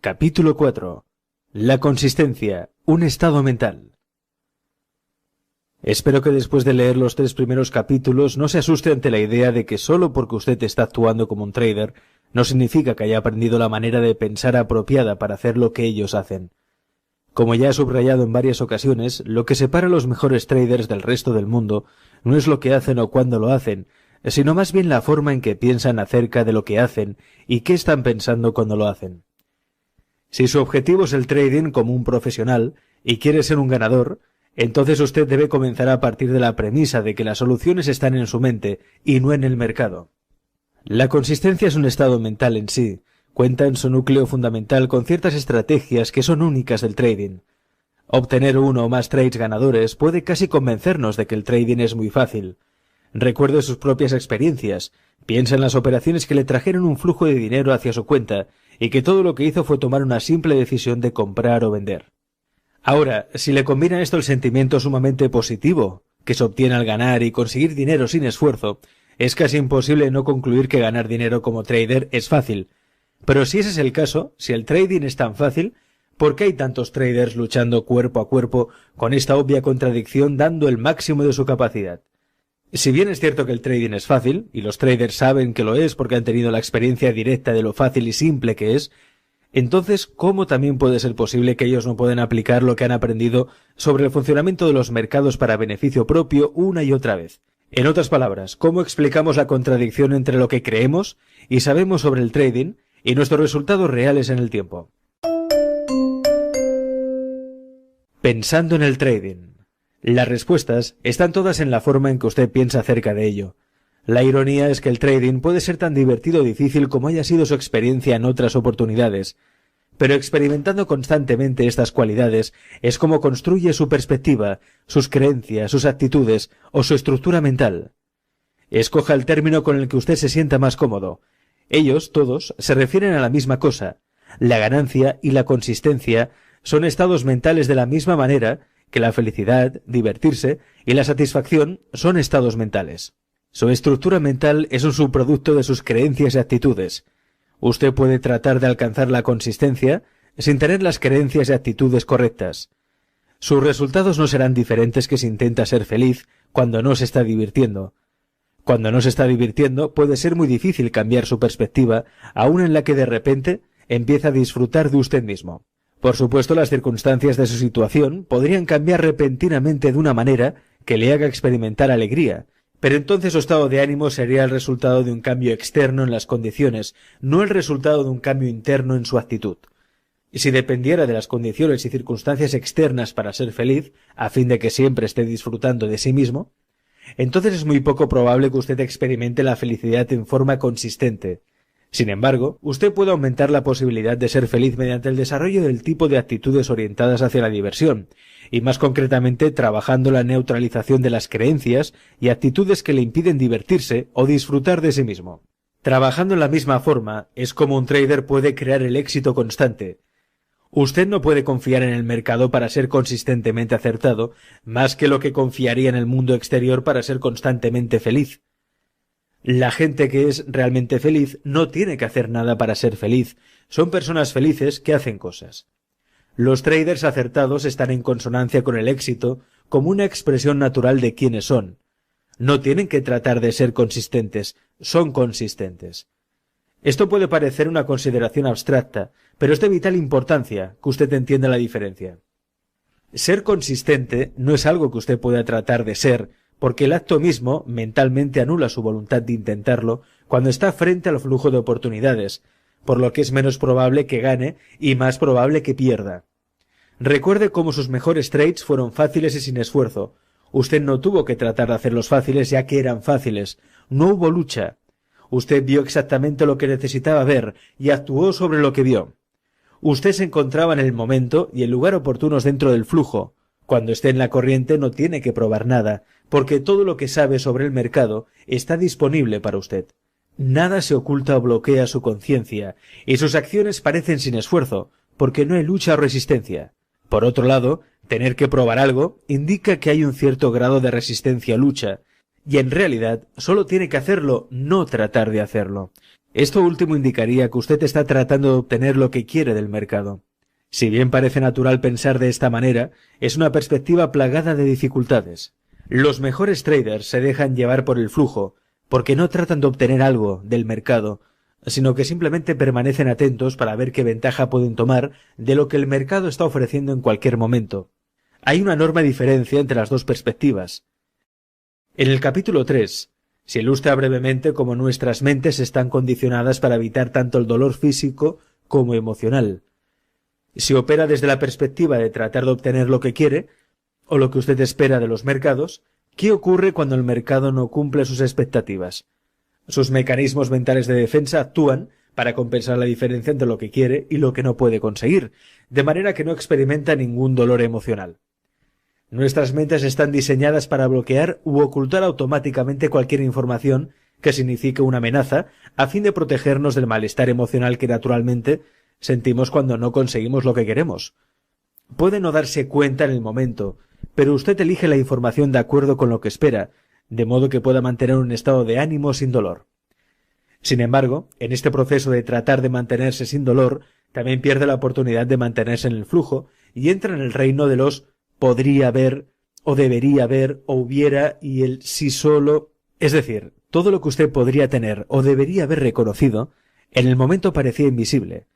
Capítulo 4. La consistencia, un estado mental. Espero que después de leer los 3 primeros capítulos no se asuste ante la idea de que solo porque usted está actuando como un trader no significa que haya aprendido la manera de pensar apropiada para hacer lo que ellos hacen. Como ya he subrayado en varias ocasiones, lo que separa a los mejores traders del resto del mundo no es lo que hacen o cuándo lo hacen, sino más bien la forma en que piensan acerca de lo que hacen y qué están pensando cuando lo hacen. Si su objetivo es el trading como un profesional y quiere ser un ganador, entonces usted debe comenzar a partir de la premisa de que las soluciones están en su mente y no en el mercado. La consistencia es un estado mental en sí. Cuenta en su núcleo fundamental con ciertas estrategias que son únicas del trading. Obtener uno o más trades ganadores puede casi convencernos de que el trading es muy fácil. Recuerde sus propias experiencias. Piensa en las operaciones que le trajeron un flujo de dinero hacia su cuenta y que todo lo que hizo fue tomar una simple decisión de comprar o vender. Ahora, si le combina esto el sentimiento sumamente positivo que se obtiene al ganar y conseguir dinero sin esfuerzo, es casi imposible no concluir que ganar dinero como trader es fácil. Pero si ese es el caso, si el trading es tan fácil, ¿por qué hay tantos traders luchando cuerpo a cuerpo con esta obvia contradicción dando el máximo de su capacidad? Si bien es cierto que el trading es fácil, y los traders saben que lo es porque han tenido la experiencia directa de lo fácil y simple que es, entonces, ¿cómo también puede ser posible que ellos no puedan aplicar lo que han aprendido sobre el funcionamiento de los mercados para beneficio propio una y otra vez? En otras palabras, ¿cómo explicamos la contradicción entre lo que creemos y sabemos sobre el trading y nuestros resultados reales en el tiempo? Pensando en el trading. Las respuestas están todas en la forma en que usted piensa acerca de ello. La ironía es que el trading puede ser tan divertido o difícil como haya sido su experiencia en otras oportunidades, pero experimentando constantemente estas cualidades es como construye su perspectiva, sus creencias, sus actitudes o su estructura mental. Escoja el término con el que usted se sienta más cómodo. Ellos, todos, se refieren a la misma cosa. La ganancia y la consistencia son estados mentales de la misma manera que la felicidad, divertirse y la satisfacción son estados mentales. Su estructura mental es un subproducto de sus creencias y actitudes. Usted puede tratar de alcanzar la consistencia sin tener las creencias y actitudes correctas. Sus resultados no serán diferentes que si intenta ser feliz cuando no se está divirtiendo. Cuando no se está divirtiendo puede ser muy difícil cambiar su perspectiva, aun en la que de repente empieza a disfrutar de usted mismo. Por supuesto, las circunstancias de su situación podrían cambiar repentinamente de una manera que le haga experimentar alegría, pero entonces su estado de ánimo sería el resultado de un cambio externo en las condiciones, no el resultado de un cambio interno en su actitud. Y si dependiera de las condiciones y circunstancias externas para ser feliz, a fin de que siempre esté disfrutando de sí mismo, entonces es muy poco probable que usted experimente la felicidad en forma consistente. Sin embargo, usted puede aumentar la posibilidad de ser feliz mediante el desarrollo del tipo de actitudes orientadas hacia la diversión, y más concretamente trabajando la neutralización de las creencias y actitudes que le impiden divertirse o disfrutar de sí mismo. Trabajando en la misma forma es como un trader puede crear el éxito constante. Usted no puede confiar en el mercado para ser consistentemente acertado, más que lo que confiaría en el mundo exterior para ser constantemente feliz. La gente que es realmente feliz no tiene que hacer nada para ser feliz. Son personas felices que hacen cosas. Los traders acertados están en consonancia con el éxito como una expresión natural de quiénes son. No tienen que tratar de ser consistentes, son consistentes. Esto puede parecer una consideración abstracta, pero es de vital importancia que usted entienda la diferencia. Ser consistente no es algo que usted pueda tratar de ser, porque el acto mismo mentalmente anula su voluntad de intentarlo cuando está frente al flujo de oportunidades, por lo que es menos probable que gane y más probable que pierda. Recuerde cómo sus mejores trades fueron fáciles y sin esfuerzo. Usted no tuvo que tratar de hacerlos fáciles ya que eran fáciles. No hubo lucha. Usted vio exactamente lo que necesitaba ver y actuó sobre lo que vio. Usted se encontraba en el momento y el lugar oportunos dentro del flujo. Cuando esté en la corriente no tiene que probar nada, porque todo lo que sabe sobre el mercado está disponible para usted. Nada se oculta o bloquea su conciencia, y sus acciones parecen sin esfuerzo, porque no hay lucha o resistencia. Por otro lado, tener que probar algo indica que hay un cierto grado de resistencia o lucha, y en realidad solo tiene que hacerlo, no tratar de hacerlo. Esto último indicaría que usted está tratando de obtener lo que quiere del mercado. Si bien parece natural pensar de esta manera, es una perspectiva plagada de dificultades. Los mejores traders se dejan llevar por el flujo, porque no tratan de obtener algo del mercado, sino que simplemente permanecen atentos para ver qué ventaja pueden tomar de lo que el mercado está ofreciendo en cualquier momento. Hay una enorme diferencia entre las dos perspectivas. En el capítulo 3, se ilustra brevemente cómo nuestras mentes están condicionadas para evitar tanto el dolor físico como emocional. Si opera desde la perspectiva de tratar de obtener lo que quiere, o lo que usted espera de los mercados, ¿qué ocurre cuando el mercado no cumple sus expectativas? Sus mecanismos mentales de defensa actúan para compensar la diferencia entre lo que quiere y lo que no puede conseguir, de manera que no experimenta ningún dolor emocional. Nuestras mentes están diseñadas para bloquear u ocultar automáticamente cualquier información que signifique una amenaza, a fin de protegernos del malestar emocional que naturalmente sentimos cuando no conseguimos lo que queremos. Puede no darse cuenta en el momento, pero usted elige la información de acuerdo con lo que espera, de modo que pueda mantener un estado de ánimo sin dolor. Sin embargo, en este proceso de tratar de mantenerse sin dolor, también pierde la oportunidad de mantenerse en el flujo y entra en el reino de los podría haber, o debería haber, o hubiera y el si solo. Es decir, todo lo que usted podría tener o debería haber reconocido, en el momento parecía invisible.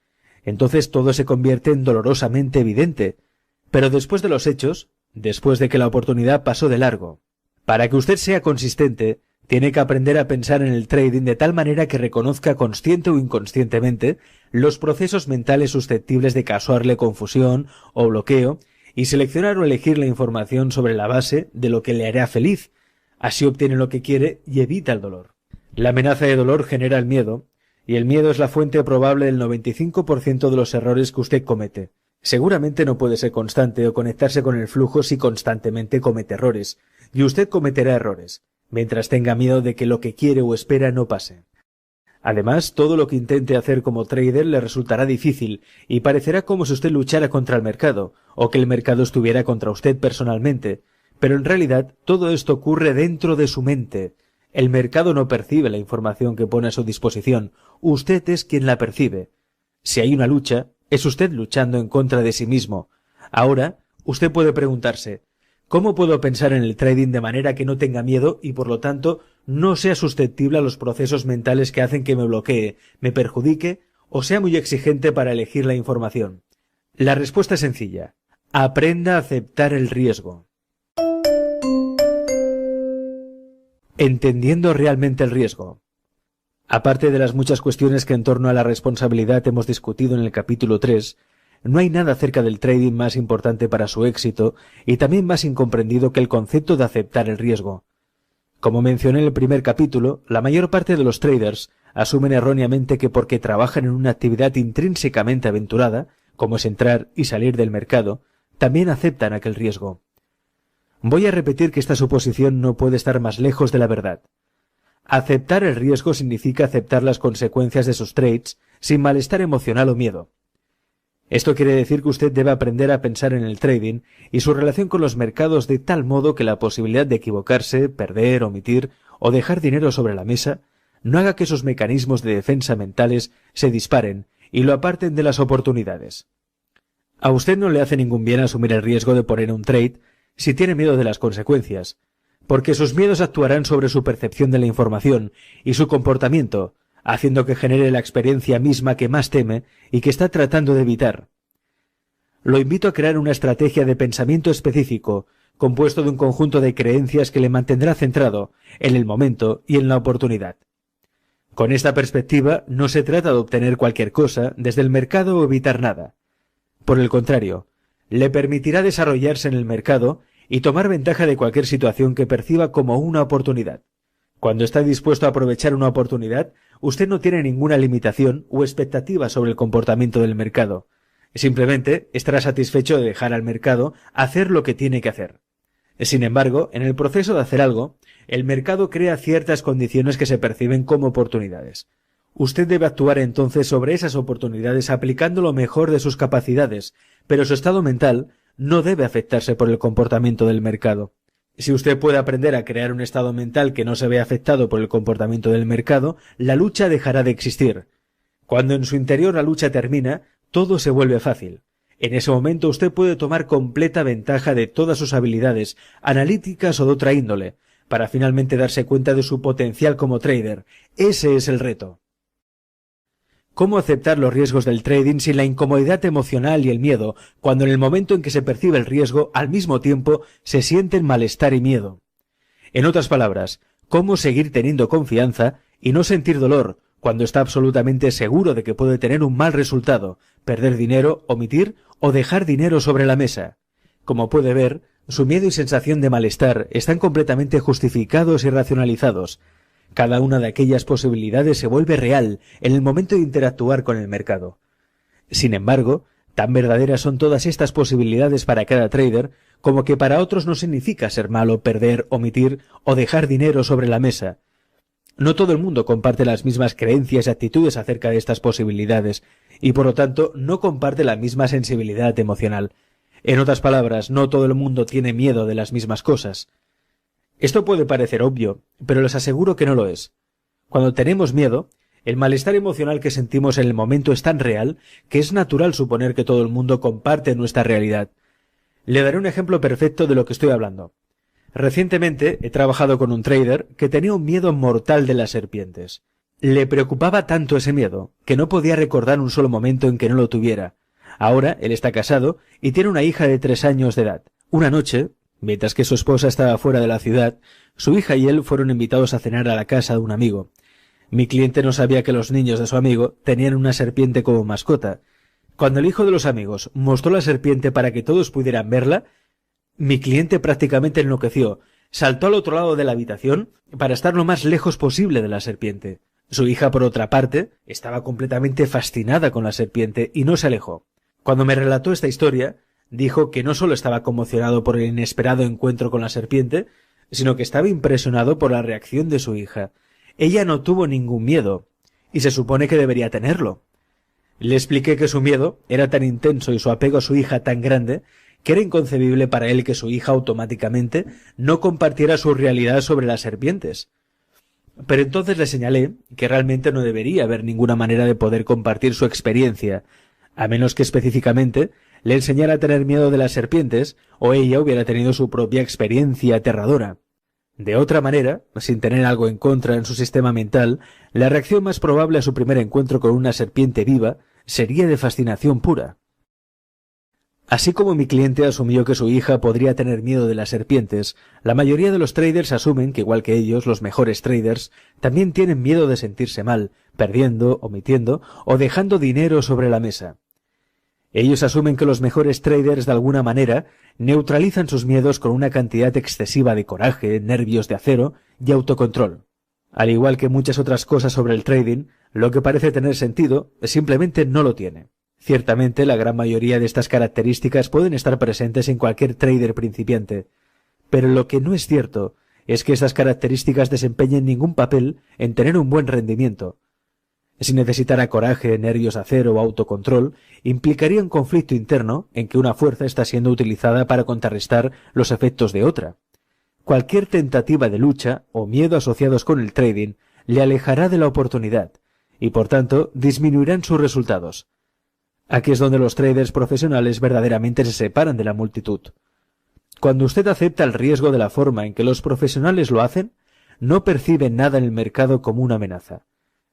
Entonces todo se convierte en dolorosamente evidente, pero después de los hechos, después de que la oportunidad pasó de largo. Para que usted sea consistente, tiene que aprender a pensar en el trading de tal manera que reconozca consciente o inconscientemente los procesos mentales susceptibles de causarle confusión o bloqueo y seleccionar o elegir la información sobre la base de lo que le hará feliz. Así obtiene lo que quiere y evita el dolor. La amenaza de dolor genera el miedo, y el miedo es la fuente probable del 95% de los errores que usted comete. Seguramente no puede ser constante o conectarse con el flujo si constantemente comete errores, y usted cometerá errores, mientras tenga miedo de que lo que quiere o espera no pase. Además, todo lo que intente hacer como trader le resultará difícil y parecerá como si usted luchara contra el mercado, o que el mercado estuviera contra usted personalmente, pero en realidad todo esto ocurre dentro de su mente. El mercado no percibe la información que pone a su disposición, usted es quien la percibe. Si hay una lucha, es usted luchando en contra de sí mismo. Ahora, usted puede preguntarse, ¿cómo puedo pensar en el trading de manera que no tenga miedo y por lo tanto no sea susceptible a los procesos mentales que hacen que me bloquee, me perjudique o sea muy exigente para elegir la información? La respuesta es sencilla. Aprenda a aceptar el riesgo. Entendiendo realmente el riesgo. Aparte de las muchas cuestiones que en torno a la responsabilidad hemos discutido en el capítulo 3, no hay nada acerca del trading más importante para su éxito y también más incomprendido que el concepto de aceptar el riesgo. Como mencioné en el primer capítulo, la mayor parte de los traders asumen erróneamente que porque trabajan en una actividad intrínsecamente aventurada, como es entrar y salir del mercado, también aceptan aquel riesgo. Voy a repetir que esta suposición no puede estar más lejos de la verdad. Aceptar el riesgo significa aceptar las consecuencias de sus trades sin malestar emocional o miedo. Esto quiere decir que usted debe aprender a pensar en el trading y su relación con los mercados de tal modo que la posibilidad de equivocarse, perder, omitir o dejar dinero sobre la mesa no haga que sus mecanismos de defensa mentales se disparen y lo aparten de las oportunidades. A usted no le hace ningún bien asumir el riesgo de poner un trade si tiene miedo de las consecuencias, porque sus miedos actuarán sobre su percepción de la información y su comportamiento, haciendo que genere la experiencia misma que más teme y que está tratando de evitar. Lo invito a crear una estrategia de pensamiento específico, compuesto de un conjunto de creencias que le mantendrá centrado en el momento y en la oportunidad. Con esta perspectiva no se trata de obtener cualquier cosa desde el mercado o evitar nada. Por el contrario, le permitirá desarrollarse en el mercado y tomar ventaja de cualquier situación que perciba como una oportunidad. Cuando está dispuesto a aprovechar una oportunidad, usted no tiene ninguna limitación o expectativa sobre el comportamiento del mercado. Simplemente estará satisfecho de dejar al mercado hacer lo que tiene que hacer. Sin embargo, en el proceso de hacer algo, el mercado crea ciertas condiciones que se perciben como oportunidades. Usted debe actuar entonces sobre esas oportunidades aplicando lo mejor de sus capacidades, pero su estado mental no debe afectarse por el comportamiento del mercado. Si usted puede aprender a crear un estado mental que no se vea afectado por el comportamiento del mercado, la lucha dejará de existir. Cuando en su interior la lucha termina, todo se vuelve fácil. En ese momento usted puede tomar completa ventaja de todas sus habilidades, analíticas o de otra índole, para finalmente darse cuenta de su potencial como trader. Ese es el reto. ¿Cómo aceptar los riesgos del trading sin la incomodidad emocional y el miedo, cuando en el momento en que se percibe el riesgo, al mismo tiempo se sienten malestar y miedo? En otras palabras, ¿cómo seguir teniendo confianza y no sentir dolor, cuando está absolutamente seguro de que puede tener un mal resultado, perder dinero, omitir o dejar dinero sobre la mesa? Como puede ver, su miedo y sensación de malestar están completamente justificados y racionalizados. Cada una de aquellas posibilidades se vuelve real en el momento de interactuar con el mercado. Sin embargo, tan verdaderas son todas estas posibilidades para cada trader como que para otros no significa ser malo, perder, omitir o dejar dinero sobre la mesa. No todo el mundo comparte las mismas creencias y actitudes acerca de estas posibilidades y por lo tanto no comparte la misma sensibilidad emocional. En otras palabras, no todo el mundo tiene miedo de las mismas cosas. Esto puede parecer obvio, pero les aseguro que no lo es. Cuando tenemos miedo, el malestar emocional que sentimos en el momento es tan real que es natural suponer que todo el mundo comparte nuestra realidad. Le daré un ejemplo perfecto de lo que estoy hablando. Recientemente he trabajado con un trader que tenía un miedo mortal de las serpientes. Le preocupaba tanto ese miedo que no podía recordar un solo momento en que no lo tuviera. Ahora él está casado y tiene una hija de 3 años de edad. Una noche, mientras que su esposa estaba fuera de la ciudad, su hija y él fueron invitados a cenar a la casa de un amigo. Mi cliente no sabía que los niños de su amigo tenían una serpiente como mascota. Cuando el hijo de los amigos mostró la serpiente para que todos pudieran verla, mi cliente prácticamente enloqueció. Saltó al otro lado de la habitación para estar lo más lejos posible de la serpiente. Su hija, por otra parte, estaba completamente fascinada con la serpiente y no se alejó. Cuando me relató esta historia, dijo que no solo estaba conmocionado por el inesperado encuentro con la serpiente, sino que estaba impresionado por la reacción de su hija. Ella no tuvo ningún miedo, y se supone que debería tenerlo. Le expliqué que su miedo era tan intenso y su apego a su hija tan grande que era inconcebible para él que su hija automáticamente no compartiera su realidad sobre las serpientes. Pero entonces le señalé que realmente no debería haber ninguna manera de poder compartir su experiencia, a menos que específicamente le enseñara a tener miedo de las serpientes o ella hubiera tenido su propia experiencia aterradora. De otra manera, sin tener algo en contra en su sistema mental, la reacción más probable a su primer encuentro con una serpiente viva sería de fascinación pura. Así como mi cliente asumió que su hija podría tener miedo de las serpientes, la mayoría de los traders asumen que igual que ellos, los mejores traders, también tienen miedo de sentirse mal, perdiendo, omitiendo o dejando dinero sobre la mesa. Ellos asumen que los mejores traders de alguna manera neutralizan sus miedos con una cantidad excesiva de coraje, nervios de acero y autocontrol. Al igual que muchas otras cosas sobre el trading, lo que parece tener sentido simplemente no lo tiene. Ciertamente, la gran mayoría de estas características pueden estar presentes en cualquier trader principiante, pero lo que no es cierto es que estas características desempeñen ningún papel en tener un buen rendimiento. Si necesitara coraje, nervios de acero o autocontrol, implicaría un conflicto interno en que una fuerza está siendo utilizada para contrarrestar los efectos de otra. Cualquier tentativa de lucha o miedo asociados con el trading le alejará de la oportunidad y, por tanto, disminuirán sus resultados. Aquí es donde los traders profesionales verdaderamente se separan de la multitud. Cuando usted acepta el riesgo de la forma en que los profesionales lo hacen, no percibe nada en el mercado como una amenaza.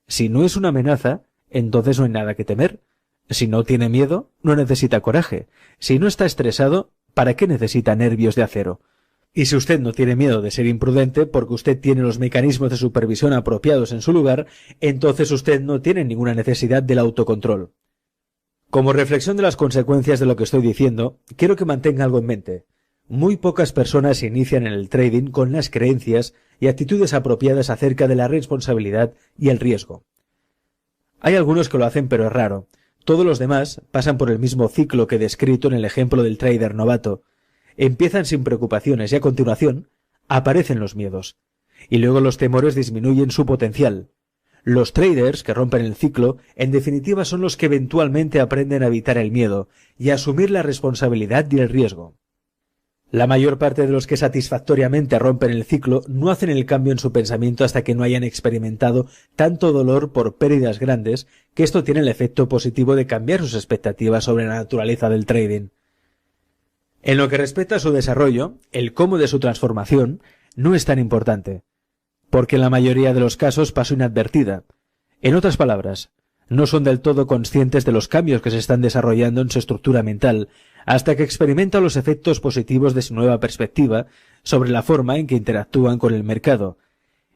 Si no es una amenaza, entonces no hay nada que temer. Si no tiene miedo, no necesita coraje. Si no está estresado, ¿para qué necesita nervios de acero? Y si usted no tiene miedo de ser imprudente porque usted tiene los mecanismos de supervisión apropiados en su lugar, entonces usted no tiene ninguna necesidad del autocontrol. Como reflexión de las consecuencias de lo que estoy diciendo, quiero que mantenga algo en mente. Muy pocas personas se inician en el trading con las creencias y actitudes apropiadas acerca de la responsabilidad y el riesgo. Hay algunos que lo hacen, pero es raro. Todos los demás pasan por el mismo ciclo que he descrito en el ejemplo del trader novato. Empiezan sin preocupaciones y a continuación aparecen los miedos. Y luego los temores disminuyen su potencial. Los traders que rompen el ciclo, en definitiva, son los que eventualmente aprenden a evitar el miedo y a asumir la responsabilidad y el riesgo. La mayor parte de los que satisfactoriamente rompen el ciclo no hacen el cambio en su pensamiento hasta que no hayan experimentado tanto dolor por pérdidas grandes que esto tiene el efecto positivo de cambiar sus expectativas sobre la naturaleza del trading. En lo que respecta a su desarrollo, el cómo de su transformación no es tan importante, porque en la mayoría de los casos pasó inadvertida. En otras palabras, no son del todo conscientes de los cambios que se están desarrollando en su estructura mental hasta que experimentan los efectos positivos de su nueva perspectiva sobre la forma en que interactúan con el mercado.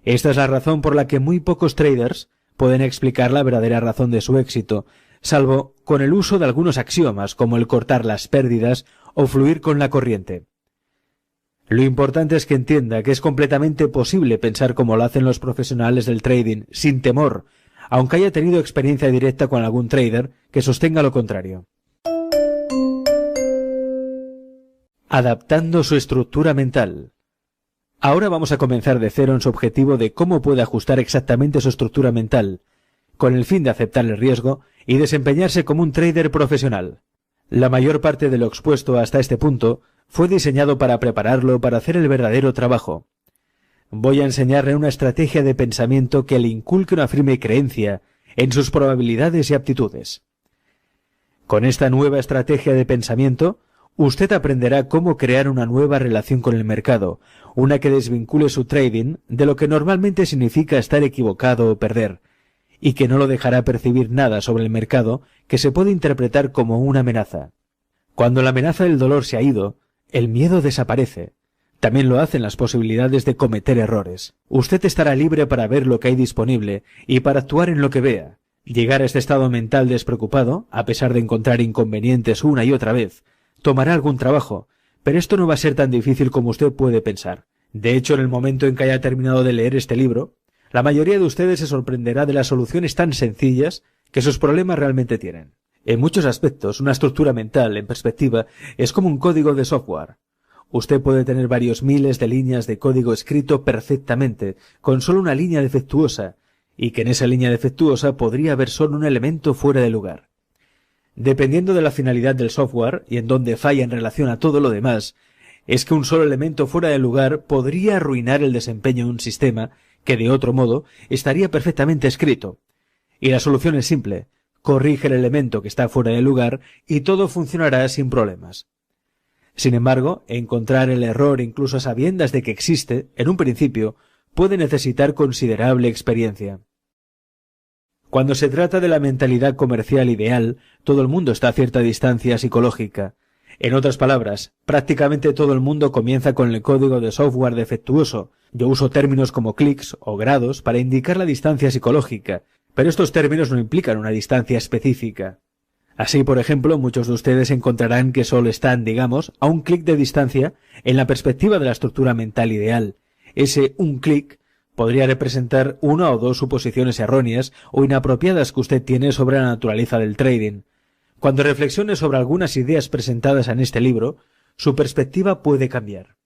Esta es la razón por la que muy pocos traders pueden explicar la verdadera razón de su éxito, salvo con el uso de algunos axiomas como el cortar las pérdidas o fluir con la corriente. Lo importante es que entienda que es completamente posible pensar como lo hacen los profesionales del trading, sin temor, aunque haya tenido experiencia directa con algún trader que sostenga lo contrario. Adaptando su estructura mental. Ahora vamos a comenzar de cero en su objetivo de cómo puede ajustar exactamente su estructura mental, con el fin de aceptar el riesgo y desempeñarse como un trader profesional. La mayor parte de lo expuesto hasta este punto fue diseñado para prepararlo para hacer el verdadero trabajo. Voy a enseñarle una estrategia de pensamiento que le inculque una firme creencia en sus probabilidades y aptitudes. Con esta nueva estrategia de pensamiento, usted aprenderá cómo crear una nueva relación con el mercado, una que desvincule su trading de lo que normalmente significa estar equivocado o perder, y que no lo dejará percibir nada sobre el mercado que se puede interpretar como una amenaza. Cuando la amenaza del dolor se ha ido, el miedo desaparece. También lo hacen las posibilidades de cometer errores. Usted estará libre para ver lo que hay disponible y para actuar en lo que vea. Llegar a este estado mental despreocupado, a pesar de encontrar inconvenientes una y otra vez, tomará algún trabajo, pero esto no va a ser tan difícil como usted puede pensar. De hecho, en el momento en que haya terminado de leer este libro, la mayoría de ustedes se sorprenderá de las soluciones tan sencillas que sus problemas realmente tienen. En muchos aspectos, una estructura mental, en perspectiva, es como un código de software. Usted puede tener varios miles de líneas de código escrito perfectamente, con solo una línea defectuosa, y que en esa línea defectuosa podría haber solo un elemento fuera de lugar. Dependiendo de la finalidad del software y en dónde falla en relación a todo lo demás, es que un solo elemento fuera de lugar podría arruinar el desempeño de un sistema que de otro modo estaría perfectamente escrito. Y la solución es simple: corrige el elemento que está fuera de lugar y todo funcionará sin problemas. Sin embargo, encontrar el error incluso a sabiendas de que existe, en un principio, puede necesitar considerable experiencia. Cuando se trata de la mentalidad comercial ideal, todo el mundo está a cierta distancia psicológica. En otras palabras, prácticamente todo el mundo comienza con el código de software defectuoso. Yo uso términos como clics o grados para indicar la distancia psicológica, pero estos términos no implican una distancia específica. Así, por ejemplo, muchos de ustedes encontrarán que solo están, digamos, a un clic de distancia en la perspectiva de la estructura mental ideal. Ese un clic podría representar una o dos suposiciones erróneas o inapropiadas que usted tiene sobre la naturaleza del trading. Cuando reflexione sobre algunas ideas presentadas en este libro, su perspectiva puede cambiar.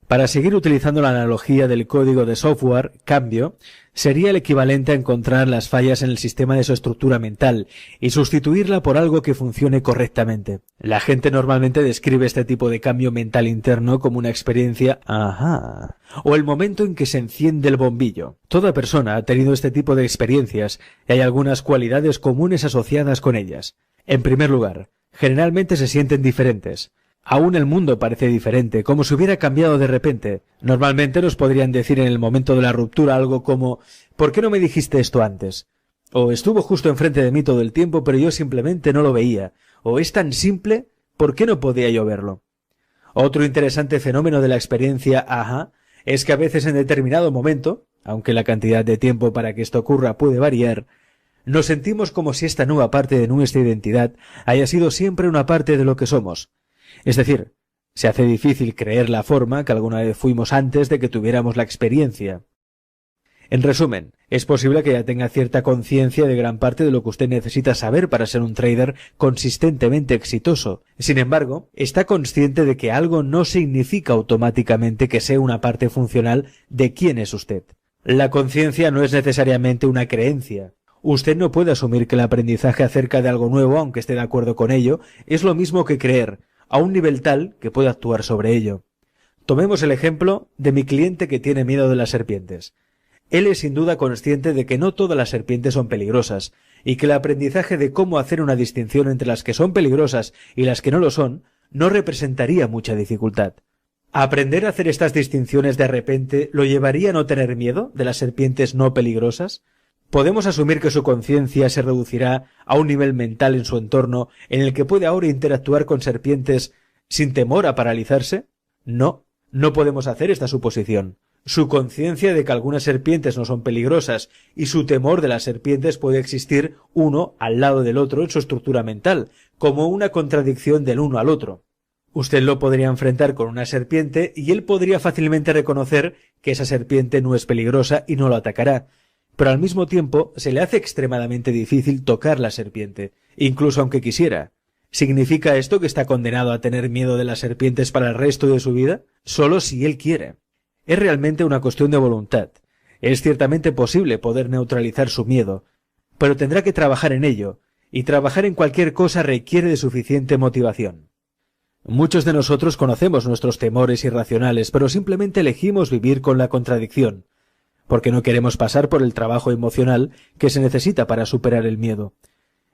Para seguir utilizando la analogía del código de software, cambio sería el equivalente a encontrar las fallas en el sistema de su estructura mental y sustituirla por algo que funcione correctamente. La gente normalmente describe este tipo de cambio mental interno como una experiencia ¡ajá! O el momento en que se enciende el bombillo. Toda persona ha tenido este tipo de experiencias y hay algunas cualidades comunes asociadas con ellas. En primer lugar, generalmente se sienten diferentes. Aún el mundo parece diferente, como si hubiera cambiado de repente. Normalmente nos podrían decir en el momento de la ruptura algo como «¿Por qué no me dijiste esto antes?», o «Estuvo justo enfrente de mí todo el tiempo, pero yo simplemente no lo veía», o «Es tan simple, ¿por qué no podía yo verlo?». Otro interesante fenómeno de la experiencia «ajá» es que a veces en determinado momento, aunque la cantidad de tiempo para que esto ocurra puede variar, nos sentimos como si esta nueva parte de nuestra identidad haya sido siempre una parte de lo que somos. Es decir, se hace difícil creer la forma que alguna vez fuimos antes de que tuviéramos la experiencia. En resumen, es posible que ya tenga cierta conciencia de gran parte de lo que usted necesita saber para ser un trader consistentemente exitoso. Sin embargo, está consciente de que algo no significa automáticamente que sea una parte funcional de quién es usted. La conciencia no es necesariamente una creencia. Usted no puede asumir que el aprendizaje acerca de algo nuevo, aunque esté de acuerdo con ello, es lo mismo que creer, a un nivel tal que puede actuar sobre ello. Tomemos el ejemplo de mi cliente que tiene miedo de las serpientes. Él es sin duda consciente de que no todas las serpientes son peligrosas, y que el aprendizaje de cómo hacer una distinción entre las que son peligrosas y las que no lo son, no representaría mucha dificultad. ¿Aprender a hacer estas distinciones de repente lo llevaría a no tener miedo de las serpientes no peligrosas? ¿Podemos asumir que su conciencia se reducirá a un nivel mental en su entorno en el que puede ahora interactuar con serpientes sin temor a paralizarse? No, no podemos hacer esta suposición. Su conciencia de que algunas serpientes no son peligrosas y su temor de las serpientes puede existir uno al lado del otro en su estructura mental, como una contradicción del uno al otro. Usted lo podría enfrentar con una serpiente y él podría fácilmente reconocer que esa serpiente no es peligrosa y no lo atacará, pero al mismo tiempo se le hace extremadamente difícil tocar la serpiente, incluso aunque quisiera. ¿Significa esto que está condenado a tener miedo de las serpientes para el resto de su vida? Solo si él quiere. Es realmente una cuestión de voluntad. Es ciertamente posible poder neutralizar su miedo, pero tendrá que trabajar en ello, y trabajar en cualquier cosa requiere de suficiente motivación. Muchos de nosotros conocemos nuestros temores irracionales, pero simplemente elegimos vivir con la contradicción, porque no queremos pasar por el trabajo emocional que se necesita para superar el miedo.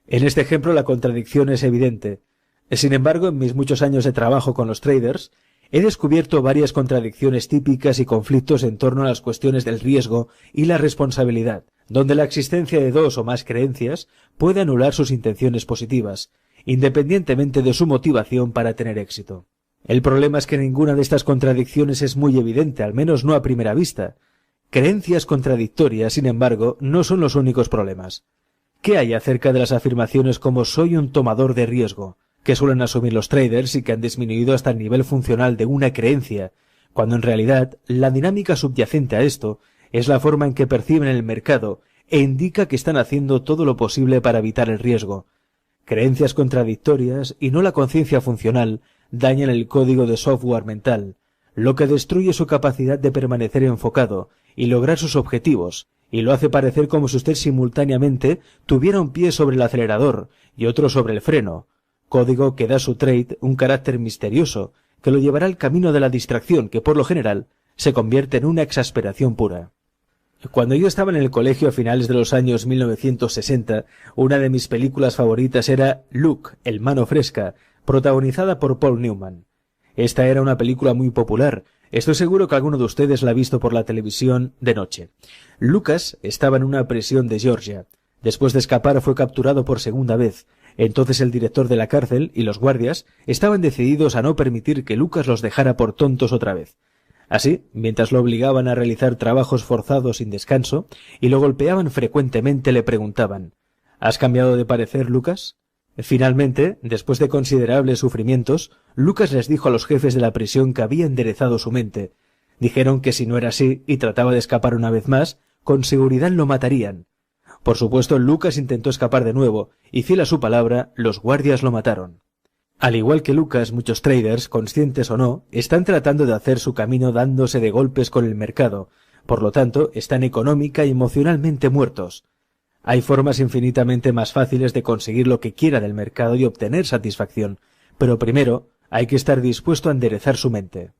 En este ejemplo la contradicción es evidente. Sin embargo, en mis muchos años de trabajo con los traders, he descubierto varias contradicciones típicas y conflictos en torno a las cuestiones del riesgo y la responsabilidad, donde la existencia de dos o más creencias puede anular sus intenciones positivas, independientemente de su motivación para tener éxito. El problema es que ninguna de estas contradicciones es muy evidente, al menos no a primera vista. Creencias contradictorias, sin embargo, no son los únicos problemas. ¿Qué hay acerca de las afirmaciones como soy un tomador de riesgo, que suelen asumir los traders y que han disminuido hasta el nivel funcional de una creencia, cuando en realidad la dinámica subyacente a esto es la forma en que perciben el mercado e indica que están haciendo todo lo posible para evitar el riesgo? Creencias contradictorias y no la conciencia funcional dañan el código de software mental, lo que destruye su capacidad de permanecer enfocado y lograr sus objetivos, y lo hace parecer como si usted simultáneamente tuviera un pie sobre el acelerador y otro sobre el freno, código que da a su trade un carácter misterioso que lo llevará al camino de la distracción que por lo general se convierte en una exasperación pura. Cuando yo estaba en el colegio a finales de los años 1960, una de mis películas favoritas era Luke, el mano fresca, protagonizada por Paul Newman. Esta era una película muy popular. Estoy seguro que alguno de ustedes la ha visto por la televisión de noche. Lucas estaba en una prisión de Georgia. Después de escapar fue capturado por segunda vez. Entonces el director de la cárcel y los guardias estaban decididos a no permitir que Lucas los dejara por tontos otra vez. Así, mientras lo obligaban a realizar trabajos forzados sin descanso y lo golpeaban frecuentemente, le preguntaban ¿has cambiado de parecer, Lucas? Finalmente, después de considerables sufrimientos, Lucas les dijo a los jefes de la prisión que había enderezado su mente. Dijeron que si no era así y trataba de escapar una vez más, con seguridad lo matarían. Por supuesto, Lucas intentó escapar de nuevo, y fiel a su palabra, los guardias lo mataron. Al igual que Lucas, muchos traders, conscientes o no, están tratando de hacer su camino dándose de golpes con el mercado, por lo tanto, están económica y emocionalmente muertos. Hay formas infinitamente más fáciles de conseguir lo que quiera del mercado y obtener satisfacción, pero primero hay que estar dispuesto a enderezar su mente.